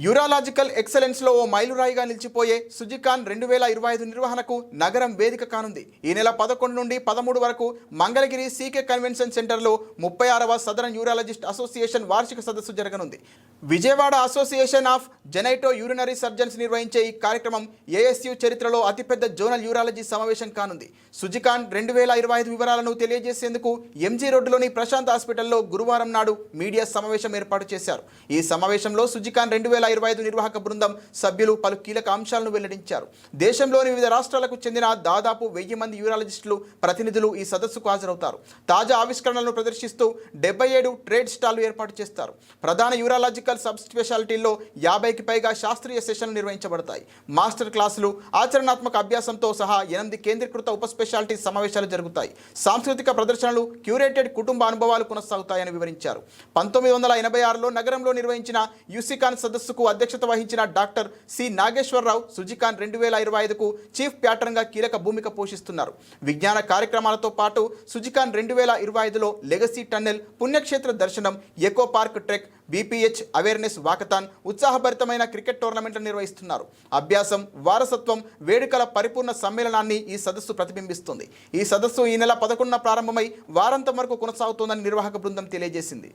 Urological excellence లో ఓ మైలురాయిగా నిలిచిపోయే సుజికాన్ 2025 నిర్వహణకు నగరం వేదిక కానుంది. ఈ నెల 11 నుండి 13 వరకు మంగళగిరి సీకే కన్వెన్షన్ సెంటర్లో 36వ సదరన్ యూరాలజిస్ట్ అసోసియేషన్ వార్షిక సదస్సు జరగనుంది. Vijayawada association of genitourinary surgeons నిర్వహించే ఈ కార్యక్రమం ఏఎస్యు చరిత్రలో అతిపెద్ద జోనల్ యూరాలజీ సమావేశం కానుంది. సుజికాన్ 2025 వివరాలను తెలియజేసేందుకు ఎంజీ రోడ్డులోని ప్రశాంత్ హాస్పిటల్లో గురువారం నాడు మీడియా సమావేశం ఏర్పాటు చేశారు. ఈ సమావేశంలో సుజికాన్ 2025 నిర్వాహక బృందం సభ్యులు పలు కీలక అంశాలను వెల్లడించారు. దేశంలోని వివిధ రాష్ట్రాలకు చెందిన దాదాపు 1000 మంది యూరాలజిస్టులు ప్రతినిధులు ఈ సదస్సుకు హాజరవుతారు. తాజా ఆవిష్కరణలను ప్రదర్శిస్తూ 77 ట్రేడ్ స్టాళ్లు ఏర్పాటు చేస్తారు. ప్రధాన యూరాలజికల్ సబ్ స్పెషాలిటీల్లో 50కి పైగా శాస్త్రీయ సెషన్లు నిర్వహించబడతాయి. మాస్టర్ క్లాసులు, ఆచరణాత్మక అభ్యాసంతో సహా 8 కేంద్రీకృత ఉప స్పెషాలిటీ సమావేశాలు జరుగుతాయి. సాంస్కృతిక ప్రదర్శనలు, క్యూరేటెడ్ కుటుంబ అనుభవాలు కొనసాగుతాయని వివరించారు. 1986లో నగరంలో నిర్వహించిన యూసికాన్ సదస్సుకు అధ్యక్షత వహించిన డాక్టర్ సి నాగేశ్వరరావు సుజికాన్ 2025కు చీఫ్ ప్యాటర్న్గా కీలక భూమిక పోషిస్తున్నారు. విజ్ఞాన కార్యక్రమాలతో పాటు సుజికాన్ 2025లో లెగసీ టన్నెల్, పుణ్యక్షేత్ర దర్శనం, eco park trek, BPH awareness walkathon, ఉత్సాహభరితమైన క్రికెట్ టోర్నమెంట్లు నిర్వహిస్తున్నారు. అభ్యాసం, వారసత్వం, వేడుకల పరిపూర్ణ సమ్మేళనాన్ని ఈ సదస్సు ప్రతిబింబిస్తుంది. ఈ సదస్సు ఈ నెల 11న ప్రారంభమై వారాంతం వరకు కొనసాగుతోందని నిర్వాహక బృందం తెలియజేసింది.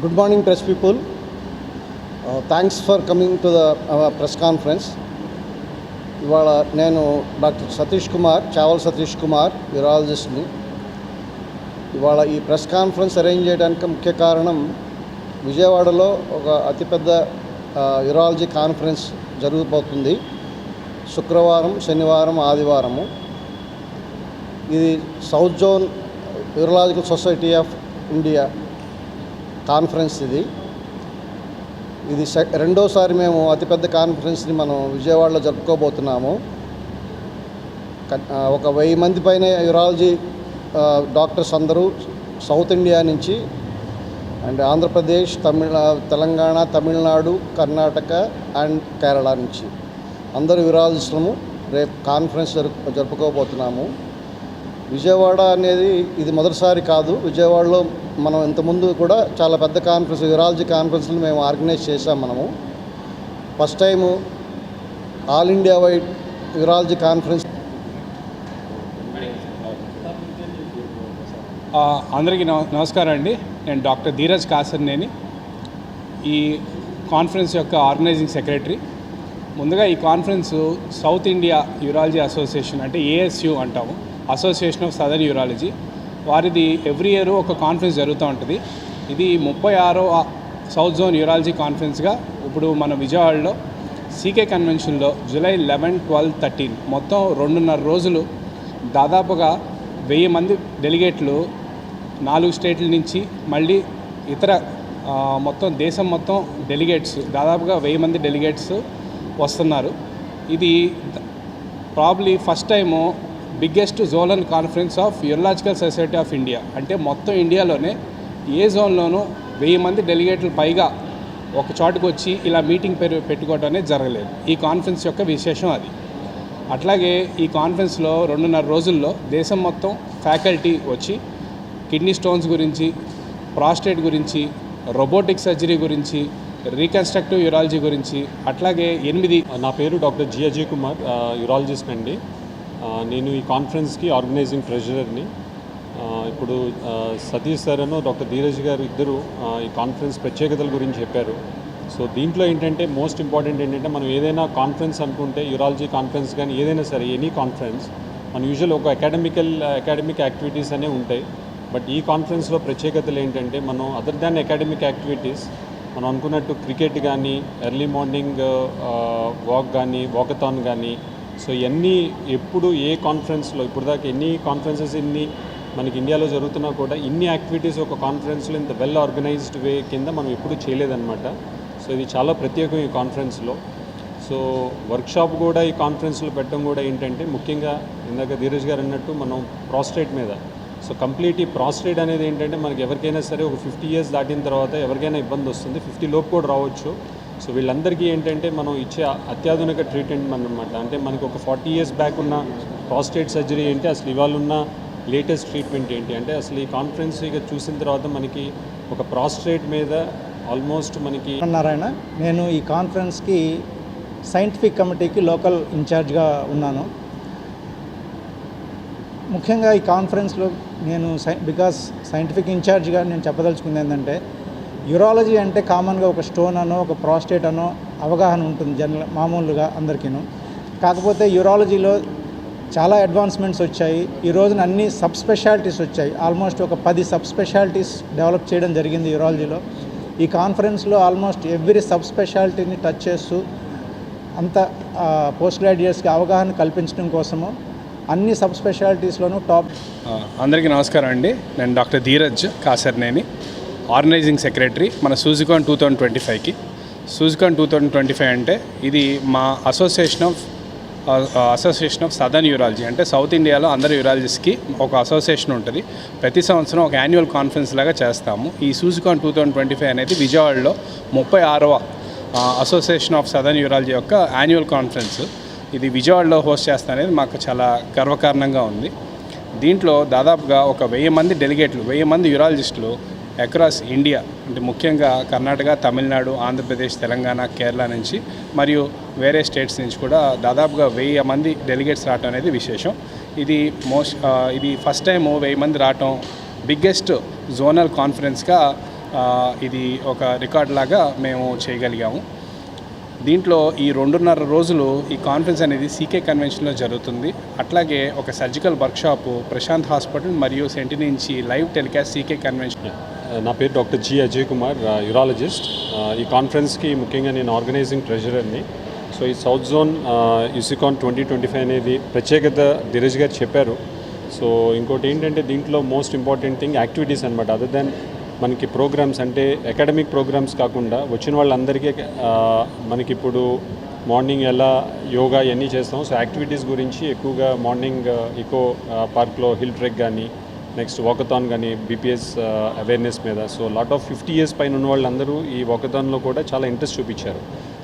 Good morning, press people. Thanks for coming to the press conference. ఇవాళ నేను డాక్టర్ సతీష్ కుమార్, చావల్ సతీష్ కుమార్, యూరాలజిస్ట్ని. ఇవాళ ఈ ప్రెస్ కాన్ఫరెన్స్ అరేంజ్ చేయడానికి ముఖ్య కారణం, విజయవాడలో ఒక అతిపెద్ద యూరాలజీ కాన్ఫరెన్స్ జరగబోతుంది. శుక్రవారం, శనివారం, ఆదివారము. ఇది south zone urological society of India conference. ఇది రెండోసారి మేము అతిపెద్ద కాన్ఫరెన్స్ని మనం విజయవాడలో జరుపుకోబోతున్నాము. ఒక 1000 మంది పైన యూరాలజీ డాక్టర్స్ అందరూ సౌత్ ఇండియా నుంచి అండ్ ఆంధ్రప్రదేశ్, తెలంగాణ, తమిళనాడు, కర్ణాటక అండ్ కేరళ నుంచి అందరూ యూరాలజిస్టులము రేపు కాన్ఫరెన్స్ జరుపుకోబోతున్నాము. విజయవాడ అనేది ఇది మొదటిసారి కాదు. విజయవాడలో మనం ఇంతకుముందు కూడా చాలా పెద్ద కాన్ఫరెన్స్, యూరాలజీ కాన్ఫరెన్స్లు మేము ఆర్గనైజ్ చేశాం. మనము first time all India wide urology conference. అందరికీ నమస్కారం అండి. నేను డాక్టర్ ధీరజ్ కాసర్నేని, ఈ కాన్ఫరెన్స్ యొక్క ఆర్గనైజింగ్ సెక్రటరీ. ముందుగా ఈ conference south India urology association, అంటే ఏఎస్యు అంటాము, అసోసియేషన్ ఆఫ్ సదర్న్ యూరాలజీ, వారిది ఎవ్రీ ఇయర్ ఒక కాన్ఫరెన్స్ జరుగుతూ ఉంటుంది. ఇది 36వ సౌత్ జోన్ యూరాలజీ కాన్ఫరెన్స్గా ఇప్పుడు మన విజయవాడలో సీకే కన్వెన్షన్లో జూలై 11, 12, 13 మొత్తం 2.5 రోజులు దాదాపుగా 1000 మంది డెలిగేట్లు 4 స్టేట్ల నుంచి, మళ్ళీ ఇతర మొత్తం దేశం మొత్తం డెలిగేట్స్ దాదాపుగా 1000 మంది డెలిగేట్స్ వస్తున్నారు. ఇది probably first time biggest zonal conference of urological society of India. అంటే మొత్తం ఇండియాలోనే ఏ జోన్లోనూ 1000 మంది డెలిగేట్లు పైగా ఒక చోటుకు వచ్చి ఇలా మీటింగ్ పెట్టుకోవడం అనేది జరగలేదు. ఈ కాన్ఫరెన్స్ యొక్క విశేషం అది. అట్లాగే ఈ కాన్ఫరెన్స్లో 2.5 రోజుల్లో దేశం మొత్తం ఫ్యాకల్టీ వచ్చి కిడ్నీ స్టోన్స్ గురించి, ప్రాస్టేట్ గురించి, రోబోటిక్ సర్జరీ గురించి, రీకన్స్ట్రక్టివ్ యూరాలజీ గురించి, అట్లాగే 8. నా పేరు doctor G Ajay Kumar, urologist అండి. నేను ఈ కాన్ఫరెన్స్కి ఆర్గనైజింగ్ ట్రెజరర్ని. ఇప్పుడు సతీష్ సార్ అను డాక్టర్ ధీరజ్ గారు ఇద్దరు ఈ కాన్ఫరెన్స్ ప్రత్యేకతల గురించి చెప్పారు. సో దీంట్లో ఏంటంటే మోస్ట్ ఇంపార్టెంట్ ఏంటంటే, మనం ఏదైనా కాన్ఫరెన్స్ అనుకుంటే, యూరాలజీ కాన్ఫరెన్స్ కానీ ఏదైనా సరే ఎనీ కాన్ఫరెన్స్, మన యూజువల్ ఒక అకాడమిక్ యాక్టివిటీస్ అనేవి ఉంటాయి. బట్ ఈ కాన్ఫరెన్స్లో ప్రత్యేకతలు ఏంటంటే, మనం అదర్ దాన్ అకాడమిక్ యాక్టివిటీస్, మనం అనుకున్నట్టు క్రికెట్ కానీ, ఎర్లీ మార్నింగ్ వాక్ కానీ, వాకథాన్ కానీ, సో ఇవన్నీ ఎప్పుడు ఏ కాన్ఫరెన్స్లో ఇప్పుడు దాకా ఎన్ని కాన్ఫరెన్సెస్ మనకి ఇండియాలో జరుగుతున్నా కూడా ఇన్ని యాక్టివిటీస్ ఒక కాన్ఫరెన్స్లో ఇంత వెల్ ఆర్గనైజ్డ్ వే కింద మనం ఎప్పుడు చేయలేదన్నమాట. సో ఇది చాలా ప్రత్యేకం ఈ కాన్ఫరెన్స్లో. సో వర్క్షాప్ కూడా ఈ కాన్ఫరెన్స్లో పెట్టడం కూడా ఏంటంటే, ముఖ్యంగా ఇందాక ధీరజ్ గారు అన్నట్టు మనం ప్రాస్టేట్ మీద, సో కంప్లీట్ ఈ ప్రాస్టేట్ అనేది ఏంటంటే, మనకి ఎవరికైనా సరే ఒక 50 years దాటిన తర్వాత ఎవరికైనా ఇబ్బంది వస్తుంది, 50 లోపు కూడా రావచ్చు. సో వీళ్ళందరికీ ఏంటంటే మనం ఇచ్చే అత్యాధునిక ట్రీట్మెంట్ అనమాట. అంటే మనకు ఒక 40 years బ్యాక్ ఉన్న ప్రాస్టేట్ సర్జరీ ఏంటి, అసలు ఇవాళ ఉన్న లేటెస్ట్ ట్రీట్మెంట్ ఏంటి అంటే, అసలు ఈ కాన్ఫరెన్స్ ఇక చూసిన తర్వాత మనకి ఒక ప్రాస్టేట్ మీద ఆల్మోస్ట్ మనకి నారాయణ, నేను ఈ కాన్ఫరెన్స్కి సైంటిఫిక్ కమిటీకి లోకల్ ఇన్ఛార్జ్గా ఉన్నాను. ముఖ్యంగా ఈ కాన్ఫరెన్స్లో నేను బికాస్ సైంటిఫిక్ ఇన్ఛార్జ్గా నేను చెప్పదలుచుకుంది ఏంటంటే, యూరాలజీ అంటే కామన్గా ఒక స్టోన్ అనో ఒక ప్రాస్టేట్ అనో అవగాహన ఉంటుంది జనరల్ మామూలుగా అందరికీను. కాకపోతే యూరాలజీలో చాలా అడ్వాన్స్మెంట్స్ వచ్చాయి. ఈ రోజున అన్ని సబ్ స్పెషాలిటీస్ వచ్చాయి. ఆల్మోస్ట్ ఒక 10 సబ్ స్పెషాలిటీస్ డెవలప్ చేయడం జరిగింది యూరాలజీలో. ఈ కాన్ఫరెన్స్లో ఆల్మోస్ట్ ఎవ్రీ సబ్ స్పెషాలిటీని టచ్ చేస్తూ అంత పోస్ట్ గ్రాడ్యుయేట్స్కి అవగాహన కల్పించడం కోసము అన్ని సబ్ స్పెషాలిటీస్లోనూ టాప్. అందరికీ నమస్కారం అండి. నేను doctor Dheeraj Kasarneni, organising secretary మన సూజికాన్ 2025కి. సూజికాన్ 2025 అంటే ఇది మా అసోసియేషన్ ఆఫ్ సదర్న్ యూరాలజీ, అంటే సౌత్ ఇండియాలో అందరు యూరాలజిస్ట్కి ఒక అసోసియేషన్ ఉంటుంది. ప్రతి సంవత్సరం ఒక యాన్యువల్ కాన్ఫరెన్స్ లాగా చేస్తాము. ఈ సూజికాన్ 2025 అనేది విజయవాడలో 36వ అసోసియేషన్ ఆఫ్ సదర్న్ యూరాలజీ యొక్క యాన్యువల్ కాన్ఫరెన్స్. ఇది విజయవాడలో హోస్ట్ చేస్తా అనేది మాకు చాలా గర్వకారణంగా ఉంది. దీంట్లో దాదాపుగా ఒక 1000 మంది డెలిగేట్లు, 1000 మంది యూరాలజిస్టులు అక్రాస్ ఇండియా, అంటే ముఖ్యంగా కర్ణాటక, తమిళనాడు, ఆంధ్రప్రదేశ్, తెలంగాణ, కేరళ నుంచి మరియు వేరే స్టేట్స్ నుంచి కూడా దాదాపుగా 1000 మంది డెలిగేట్స్ రావటం అనేది విశేషం. ఇది ఫస్ట్ టైం 1000 మంది రావటం, బిగ్గెస్ట్ జోనల్ కాన్ఫరెన్స్గా ఇది ఒక రికార్డ్ లాగా మేము చేయగలిగాము. దీంట్లో ఈ 2.5 రోజులు ఈ కాన్ఫరెన్స్ అనేది సీకే కన్వెన్షన్లో జరుగుతుంది. అట్లాగే ఒక సర్జికల్ వర్క్షాపు ప్రశాంత్ హాస్పిటల్ మరియు సెంటి నుంచి లైవ్ టెలికాస్ట్ సీకే కన్వెన్షన్. నా పేరు doctor G Ajay Kumar, urologist. ఈ కాన్ఫరెన్స్కి ముఖ్యంగా నేను ఆర్గనైజింగ్ ట్రెజరర్ని. సో ఈ సౌత్ జోన్ యూసికాన్ 2025 అనేది ప్రత్యేకత ధీరజ్ గారు చెప్పారు. సో ఇంకోటి ఏంటంటే దీంట్లో మోస్ట్ ఇంపార్టెంట్ థింగ్ యాక్టివిటీస్ అనమాట. అదర్ దెన్ మనకి ప్రోగ్రామ్స్, అంటే అకాడమిక్ ప్రోగ్రామ్స్ కాకుండా వచ్చిన వాళ్ళందరికీ మనకి ఇప్పుడు మార్నింగ్ ఎలా యోగా ఇవన్నీ చేస్తాం. సో యాక్టివిటీస్ గురించి ఎక్కువగా మార్నింగ్ ఈకో పార్క్లో హిల్ ట్రెక్ కానీ, నెక్స్ట్ వాకథాన్ కానీ, బీపీఎస్ అవేర్నెస్ మీద. సో లాట్ ఆఫ్ 50 years పైన ఉన్న వాళ్ళందరూ ఈ వాకథాన్లో కూడా చాలా ఇంట్రెస్ట్ చూపించారు.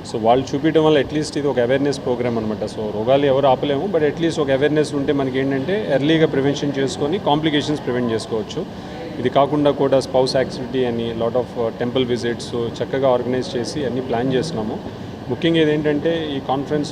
సో వాళ్ళు చూపించడం వల్ల అట్లీస్ట్ ఇది ఒక అవేర్నెస్ ప్రోగ్రామ్ అనమాట. సో రోగాలు ఎవరు ఆపలేము, బట్ అట్లీస్ట్ ఒక అవేర్నెస్ ఉంటే మనకి ఏంటంటే ఎర్లీగా ప్రివెన్షన్ చేసుకొని కాంప్లికేషన్స్ ప్రివెంట్ చేసుకోవచ్చు. ఇది కాకుండా కూడా స్పౌస్ యాక్టివిటీ అని, లాట్ ఆఫ్ టెంపుల్ విజిట్స్ చక్కగా ఆర్గనైజ్ చేసి అన్నీ ప్లాన్ చేస్తున్నాము. ముఖ్యంగా ఇదేంటంటే ఈ కాన్ఫరెన్స్